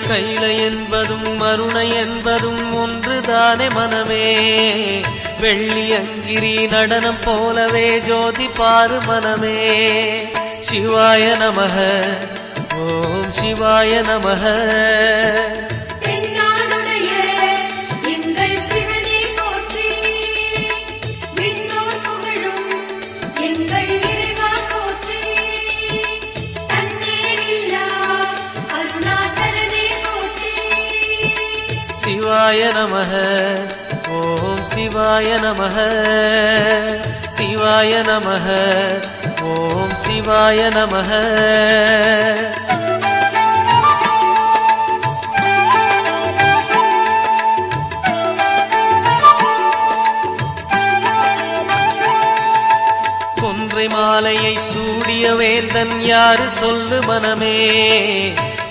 கைலை என்பதும் மருணை என்பதும் ஒன்றுதானே மனமே. வெள்ளியங்கிரி நடனம் போலவே ஜோதி பாரு மனமே. சிவாய நமக ஓம் சிவாய நமக. சிவாய நமக ஓம் சிவாய நமக. சிவாய நமக ஓம் சிவாய நமக. கொன்றை மாலையை சூடிய வேந்தன் யாரு சொல்லு மனமே.